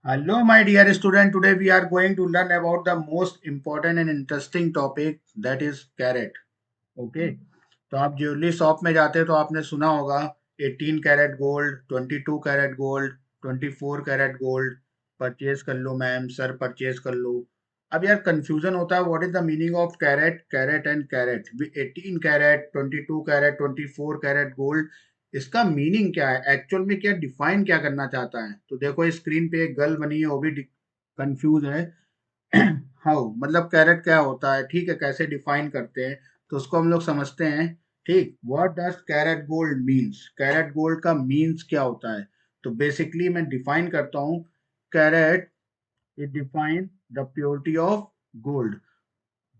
Hello, my dear student. Today we are going to learn about the most important and interesting topic that is carrot. Okay. तो आप jewellery shop में जाते हो तो आपने सुना होगा 18 carat gold, 22 carat gold, 24 carat gold purchase कर लो मैम, सर परचेज कर लो। अब यार कंफ्यूजन होता है what is the meaning of carat, carat and carat. 18 carat, 22 carat, 24 carat gold, इसका मीनिंग क्या है, एक्चुअल में क्या डिफाइन क्या करना चाहता है। तो देखो स्क्रीन पे एक गर्ल बनी है, वो भी कंफ्यूज है। हाउ मतलब कैरेट क्या होता है, ठीक है, कैसे डिफाइन करते हैं, तो उसको हम लोग समझते हैं। ठीक, what does carat gold means, carat gold का मीन्स क्या होता है। तो बेसिकली मैं डिफाइन करता हूँ। Carat it define the purity of gold.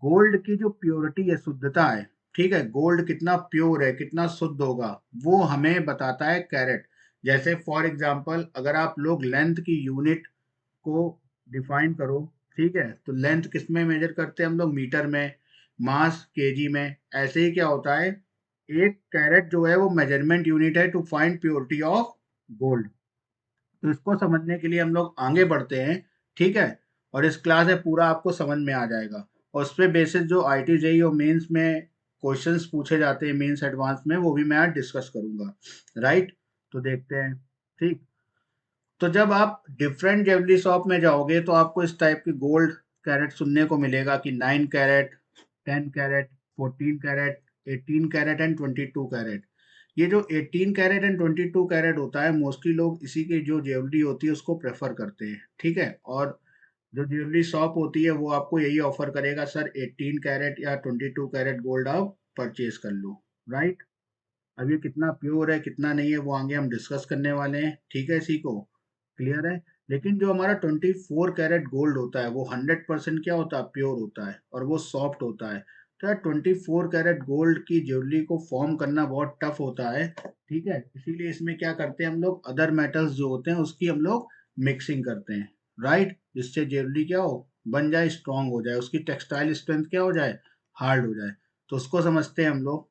Gold की जो प्योरिटी है, शुद्धता है, ठीक है, गोल्ड कितना प्योर है, कितना शुद्ध होगा, वो हमें बताता है कैरेट। जैसे फॉर एग्जांपल अगर आप लोग लेंथ की यूनिट को डिफाइन करो, ठीक है, तो लेंथ किस में मेजर करते हैं हम लोग, मीटर में, मास केजी में। ऐसे ही क्या होता है, एक कैरेट जो है वो मेजरमेंट यूनिट है to find purity of gold. तो इसको समझने के लिए हम लोग आगे बढ़ते हैं, ठीक है। और इस क्लास में पूरा आपको समझ में आ जाएगा। और उस पे बेसिस जो आई टी जेई और मेंस में क्वेश्चंस पूछे जाते हैं, मेंस एडवांस में, वो भी मैं आज डिस्कस करूंगा। राइट, तो देखते हैं। ठीक, तो जब आप डिफरेंट ज्वेलरी शॉप में जाओगे तो आपको इस टाइप के गोल्ड कैरेट सुनने को मिलेगा कि 9 carat, 10 carat, 14 carat, 18 carat and 22 carat. ये जो 18 कैरेट एंड 22 कैरेट होता है, मोस्टली लोग इसी की जो ज्वेलरी होती है उसको प्रेफर करते हैं, ठीक है। और जो ज्वेलरी शॉप होती है वो आपको यही ऑफर करेगा, सर 18 कैरेट या 22 कैरेट गोल्ड आप परचेज कर लो। राइट, अब ये कितना प्योर है कितना नहीं है वो आगे हम डिस्कस करने वाले हैं, ठीक है, इसी को क्लियर है। लेकिन जो हमारा 24 कैरेट गोल्ड होता है वो 100% क्या होता है, प्योर होता है, और वो सॉफ्ट होता है। तो यार 24 कैरेट गोल्ड की ज्वेलरी को फॉर्म करना बहुत टफ होता है, ठीक है। इसीलिए इसमें क्या करते हैं हम लोग, अदर मेटल्स जो होते हैं उसकी हम लोग मिक्सिंग करते हैं। राइट, जिससे ज्वेलरी क्या हो, बन जाए, स्ट्रांग हो जाए, उसकी टेक्सटाइल स्ट्रेंथ क्या हो जाए, हार्ड हो जाए। तो उसको समझते हैं हम लोग,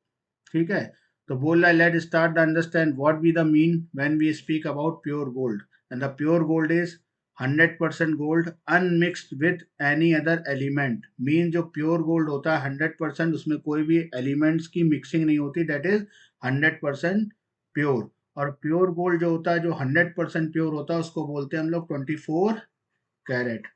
ठीक है। तो बोल रहा है, let start the understand what be the mean when we speak about pure gold. And the pure gold is 100% gold unmixed with any other element. Mean जो प्योर गोल्ड होता है 100%, उसमें कोई भी एलिमेंट्स की मिक्सिंग नहीं होती, दैट इज 100% प्योर। और प्योर गोल्ड जो होता है, जो 100% प्योर होता है, उसको बोलते हैं हम लोग 24 कैरेट।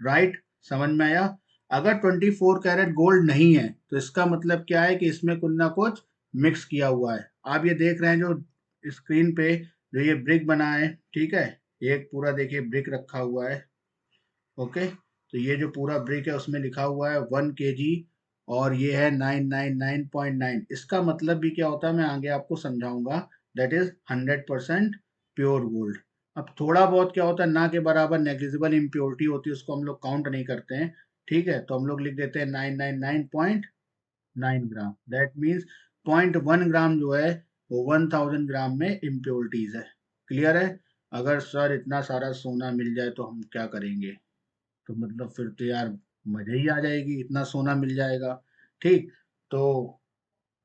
राइट, समझ में आया। अगर 24 कैरेट गोल्ड नहीं है तो इसका मतलब क्या है कि इसमें कुछ ना कुछ मिक्स किया हुआ है। आप ये देख रहे हैं जो स्क्रीन पे जो ये ब्रिक बना है, ठीक है, एक पूरा देखिए ब्रिक रखा हुआ है। ओके, तो ये जो पूरा ब्रिक है उसमें लिखा हुआ है 1 kg, और ये है 999.9। इसका मतलब भी क्या होता है मैं आगे आपको समझाऊंगा। That is 100% pure gold. अब थोड़ा बहुत क्या होता है, ना के बराबर नेग्लिजिबल इम्प्योरिटी होती है, उसको हम लोग काउंट नहीं करते हैं, ठीक है। तो हम लोग लिख देते हैं 999.9 ग्राम। दैट मीन्स 0.1 ग्राम जो है वो 1000 ग्राम में इम्प्योरिटीज है। क्लियर है। अगर सर इतना सारा सोना मिल जाए तो हम क्या करेंगे, तो मतलब फिर तो यार मजे ही आ जाएगी, इतना सोना मिल जाएगा। ठीक, तो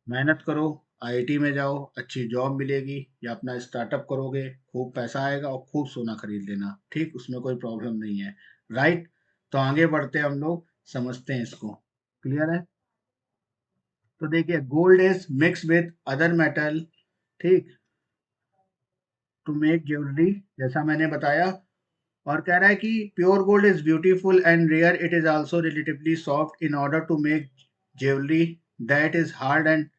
मेहनत करो, आईआईटी में जाओ, अच्छी जॉब मिलेगी, या अपना स्टार्टअप करोगे, खूब पैसा आएगा और खूब सोना खरीद लेना, ठीक, उसमें कोई प्रॉब्लम नहीं है। राइट, तो आगे बढ़ते हैं हम लोग, समझते हैं इसको। क्लियर है। तो देखिए, gold is mix with other metal, ठीक, टू मेक ज्वेलरी, जैसा मैंने बताया। और कह रहा है कि pure gold is beautiful and rare, it is also relatively soft. In order to make jewellery that is hard and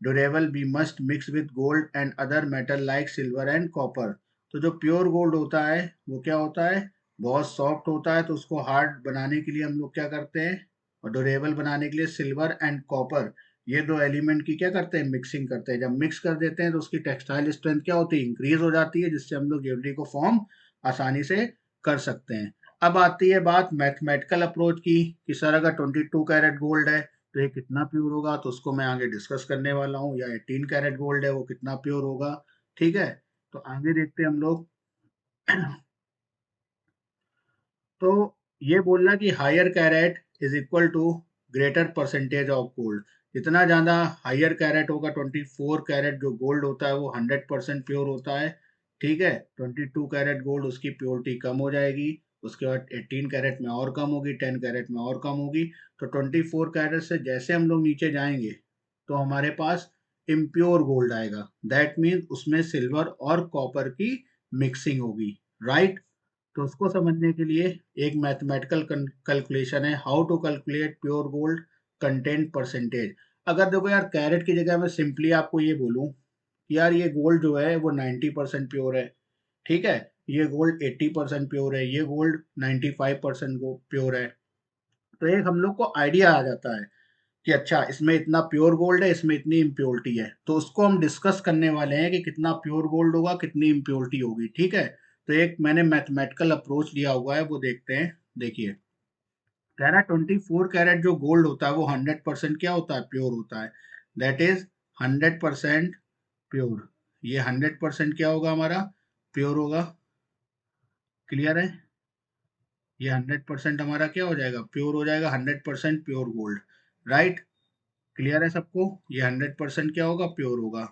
durable we must mix with gold and other metal like silver and copper. तो जो pure gold होता है वो क्या होता है, बहुत soft होता है, तो उसको हार्ड बनाने के लिए हम लोग क्या करते हैं, और ड्यूरेबल बनाने के लिए सिल्वर एंड कॉपर, ये दो एलिमेंट की क्या करते हैं, मिक्सिंग करते हैं। जब मिक्स कर देते हैं तो उसकी टेक्सटाइल स्ट्रेंथ क्या होती है, इंक्रीज हो जाती है, जिससे हम लोग ज्वेलरी को फॉर्म आसानी से कर सकते हैं। अब आती है बात मैथमेटिकल अप्रोच की, कि सर अगर 22 कैरेट गोल्ड है तो ये कितना प्योर होगा, तो उसको मैं आगे डिस्कस करने वाला हूँ। या 18 कैरेट गोल्ड है वो कितना प्योर होगा, ठीक है। तो आगे देखते हैं हम लोग। तो ये बोलना कि higher carat is equal to greater percentage of gold. जितना ज़्यादा हायर कैरेट होगा, 24 कैरेट जो गोल्ड होता है वो 100% प्योर होता है, ठीक है। 22 कैरेट गोल्ड उसकी प्योरिटी कम हो जाएगी, उसके बाद 18 कैरेट में और कम होगी, 10 कैरेट में और कम होगी। तो 24 कैरेट से जैसे हम लोग नीचे जाएंगे तो हमारे पास इम्प्योर गोल्ड आएगा। दैट मीन्स उसमें सिल्वर और कॉपर की मिक्सिंग होगी, राइट। तो उसको समझने के लिए एक मैथमेटिकल कैलकुलेशन है, how to calculate pure gold content percentage. अगर देखो यार, कैरेट की जगह मैं सिंपली आपको ये बोलूं कि यार ये गोल्ड जो है वो 90% प्योर है, ठीक है, ये गोल्ड 80% प्योर है, ये गोल्ड 95% प्योर है, तो एक हम लोग को आइडिया आ जाता है कि अच्छा इसमें इतना प्योर गोल्ड है, इसमें इतनी इम्प्योरिटी है। तो उसको हम डिस्कस करने वाले हैं कि कितना प्योर गोल्ड होगा, कितनी इम्प्योरिटी होगी, ठीक है। तो एक मैंने मैथमेटिकल अप्रोच लिया हुआ है, वो देखते हैं। देखिए, कह रहा है 24 कैरेट जो गोल्ड होता है वो 100% क्या होता है, प्योर होता है। That is 100% pure. ये 100% क्या होगा हमारा, प्योर होगा। क्लियर है, ये 100% हमारा क्या हो जाएगा, प्योर हो जाएगा, 100% प्योर गोल्ड, राइट। क्लियर है सबको, ये 100% क्या होगा, प्योर होगा।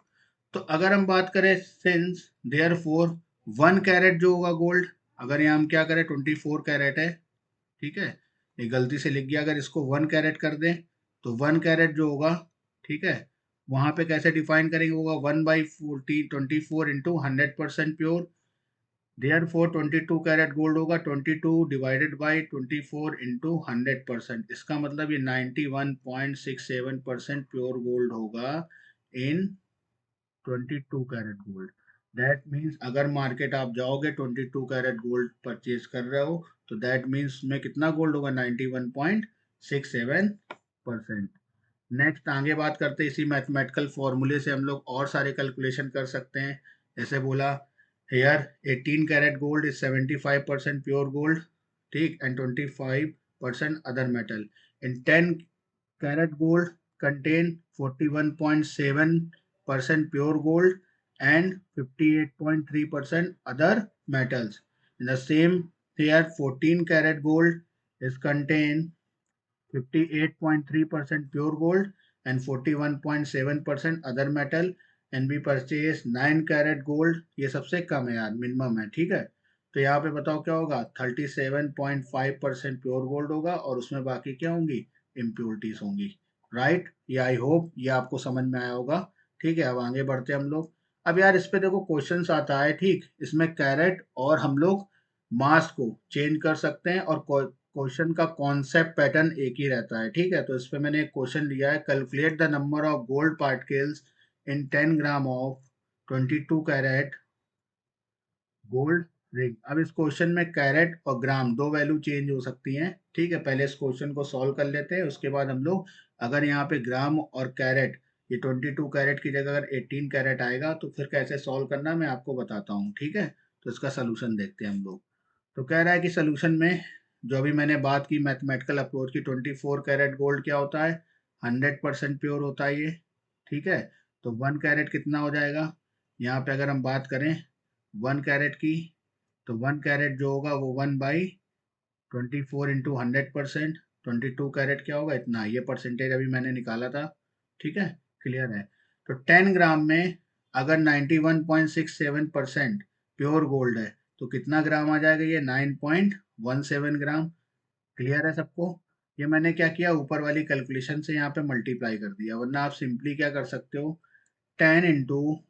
तो अगर हम बात करें सिंस देयर फोर 1 कैरेट जो होगा गोल्ड, अगर यहाँ हम क्या करें, 24 कैरेट है, ठीक है, ये गलती से लिख गया, अगर इसको 1 कैरेट कर दें तो 1 कैरेट जो होगा, ठीक है, वहां पे कैसे डिफाइन करेंगे, होगा 1/14, 24 into 100% pure. Therefore 22 carat gold होगा 22 डिवाइडेड बाई 24 इंटू 100%। इसका मतलब ये 91.67% प्योर गोल्ड होगा इन 22 कैरेट गोल्ड। दैट मीन्स अगर मार्केट आप जाओगे 22 कैरेट गोल्ड परचेज कर रहे हो, तो दैट मीन्स में कितना गोल्ड होगा, 91.67%। नेक्स्ट आगे बात करते हैं, इसी मैथमेटिकल फॉर्मूले से हम लोग और सारे कैलकुलेशन कर सकते हैं। जैसे बोला, here 18 carat gold is 75% pure gold, ठीक, एंड 25% अदर मेटल। इन 10 carat gold contain 41.7% pure gold and 58.3% other metals. In the same here, 14 carat gold is contain 58.3% pure gold and 41.7% other metal, and we purchase 9 carat gold, ये सबसे कम है यार, minimum है, ठीक है। तो यहाँ पे बताओ क्या होगा, 37.5% प्योर गोल्ड होगा और उसमें बाकी क्या होंगी, इम्प्योरिटीज होंगी, राइट। ये आई होप ये आपको समझ में आया होगा, ठीक है। अब आगे बढ़ते हैं हम लोग। अब यार इस पे देखो क्वेश्चन आता है, ठीक, इसमें कैरेट और हम लोग मास को चेंज कर सकते हैं, और क्वेश्चन का कॉन्सेप्ट पैटर्न एक ही रहता है, ठीक है। तो इस पे मैंने एक क्वेश्चन लिया है, calculate the number of gold particles in 10 gram of 22 carat gold ring. अब इस क्वेश्चन में कैरेट और ग्राम दो वैल्यू चेंज हो सकती हैं, ठीक है। पहले इस क्वेश्चन को सॉल्व कर लेते हैं, उसके बाद हम लोग अगर यहाँ पे ग्राम और कैरेट, ये 22 कैरेट की जगह अगर 18 कैरेट आएगा तो फिर कैसे सॉल्व करना मैं आपको बताता हूँ, ठीक है। तो इसका सोल्यूशन देखते हैं हम लोग। तो कह रहा है कि सोल्यूशन में जो अभी मैंने बात की मैथमेटिकल अप्रोच की, 24 कैरेट गोल्ड क्या होता है, 100% प्योर होता है ये, ठीक है। तो 1 कैरेट कितना हो जाएगा, यहाँ पे अगर हम बात करें 1 कैरेट की, तो 1 कैरेट जो होगा वो 1/24 इंटू 100%। 22 कैरेट क्या होगा, इतना, ये परसेंटेज अभी मैंने निकाला था, ठीक है। क्लियर है। तो 10 ग्राम में अगर 91.67% प्योर गोल्ड है तो कितना ग्राम आ जाएगा, ये 9.17 ग्राम। क्लियर है सबको। ये मैंने क्या किया, ऊपर वाली कैलकुलेशन से यहाँ पे मल्टीप्लाई कर दिया, वरना आप सिंपली क्या कर सकते हो, 10 इंटू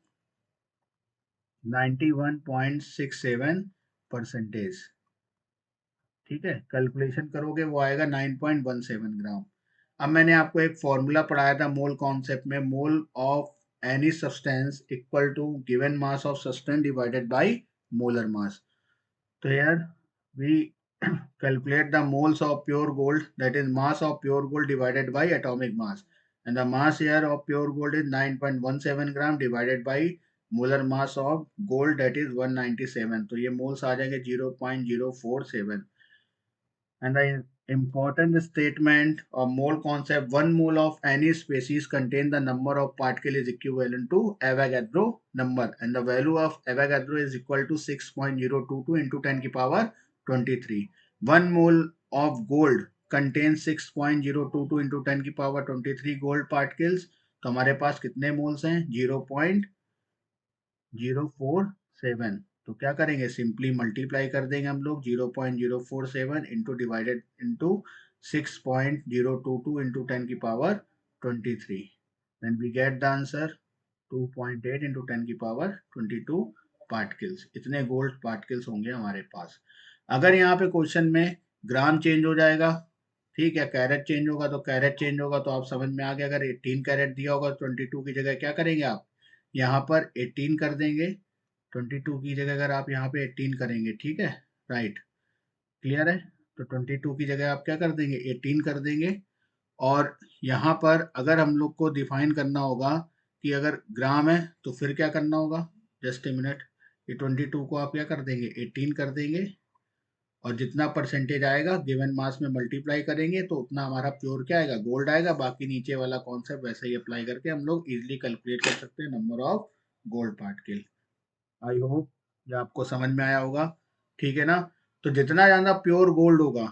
91.67%, ठीक है, कैलकुलेशन करोगे वो आएगा 9.17 ग्राम। अब मैंने आपको एक फॉर्मूला पढ़ाया था मोल कॉन्सेप्ट में, mole of any substance equal to given mass of substance divided by molar mass. तो यार we calculate the moles of pure gold, that is mass of pure gold divided by atomic mass, and the mass here of pure gold is 9.17 gram divided by molar mass of gold, that is 197। तो ये moles आ जाएंगे 0.047। and the important statement of mole concept, 1 mole of any species contain the number of particle is equivalent to Avogadro number, and the value of Avogadro is equal to 6.022 into 10 की power 23। 1 mole of gold contains 6.022 into 10 की power 23 gold particles। तो हमारे पास कितने moles हैं, 0.047। तो क्या करेंगे, simply multiply कर देंगे हम लोग 0.047 इंटू डिवाइडेड इंटू 6.022 इंटू 10 की power 23, then we get the answer 2.8 into 10 की पावर 22 पार्टिकल्स। इतने गोल्ड पार्टिकल्स होंगे हमारे पास। अगर यहाँ पे क्वेश्चन में ग्राम चेंज हो जाएगा, ठीक है, कैरेट चेंज होगा तो कैरेट चेंज होगा, तो आप समझ में आ गया। अगर 18 कैरेट दिया होगा 22 की जगह क्या करेंगे आप, यहाँ पर 18 कर देंगे, 22 की जगह अगर आप यहाँ पे 18 करेंगे, ठीक है, राइट, क्लियर है। तो 22 की जगह आप क्या कर देंगे, 18 कर देंगे। और यहाँ पर अगर हम लोग को डिफाइन करना होगा कि अगर ग्राम है तो फिर क्या करना होगा, जस्ट ए मिनट, ये 22 को आप क्या कर देंगे, 18 कर देंगे, और जितना परसेंटेज आएगा गिवन मास में मल्टीप्लाई करेंगे तो उतना हमारा प्योर क्या आएगा, गोल्ड आएगा। बाकी नीचे वाला कॉन्सेप्ट वैसे ही अप्लाई करके हम लोग इजिली कैलकुलेट कर सकते हैं number of gold particle. I hope ये आपको समझ में आया होगा, ठीक है ना। तो जितना ज़्यादा प्योर गोल्ड होगा,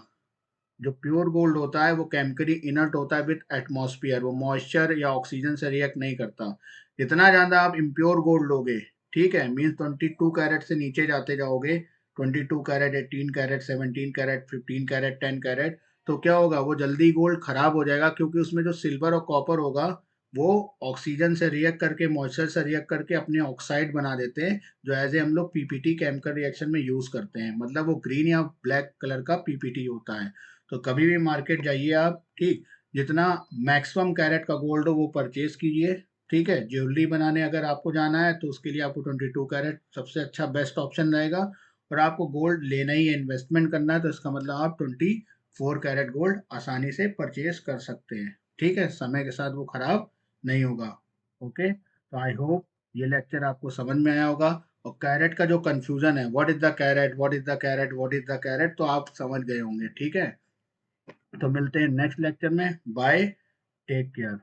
जो प्योर गोल्ड होता है वो केमिकली इनर्ट होता है विथ एटमॉस्फेयर, वो मॉइस्चर या ऑक्सीजन से रिएक्ट नहीं करता। जितना ज़्यादा आप इम्प्योर गोल्ड लोगे, ठीक है, मीन्स 22 कैरेट से नीचे जाते जाओगे, 22 carat, 18 carat, 17 carat, 15 carat, 10 carat, तो क्या होगा, वो जल्दी गोल्ड खराब हो जाएगा, क्योंकि उसमें जो सिल्वर और कॉपर होगा वो ऑक्सीजन से रिएक्ट करके, मॉइस्चर से रिएक्ट करके अपने ऑक्साइड बना देते हैं, जो एज ए हम लोग पीपीटी केमिकल रिएक्शन में यूज करते हैं। मतलब वो ग्रीन या ब्लैक कलर का पीपीटी होता है। तो कभी भी मार्केट जाइए आप, ठीक, जितना मैक्सिमम कैरेट का गोल्ड हो वो परचेज कीजिए, ठीक है। ज्वेलरी बनाने अगर आपको जाना है तो उसके लिए आपको 22 कैरेट सबसे अच्छा बेस्ट ऑप्शन रहेगा। और आपको गोल्ड लेना ही है, इन्वेस्टमेंट करना है, तो इसका मतलब आप 24 कैरेट गोल्ड आसानी से परचेज कर सकते हैं, ठीक है, समय के साथ वो खराब नहीं होगा। ओके, तो आई होप ये लेक्चर आपको समझ में आया होगा। और कैरेट का जो कंफ्यूजन है, what is the carat, what is the carat, what is the carat, तो आप समझ गए होंगे, ठीक है। तो मिलते हैं नेक्स्ट लेक्चर में, बाय, टेक केयर।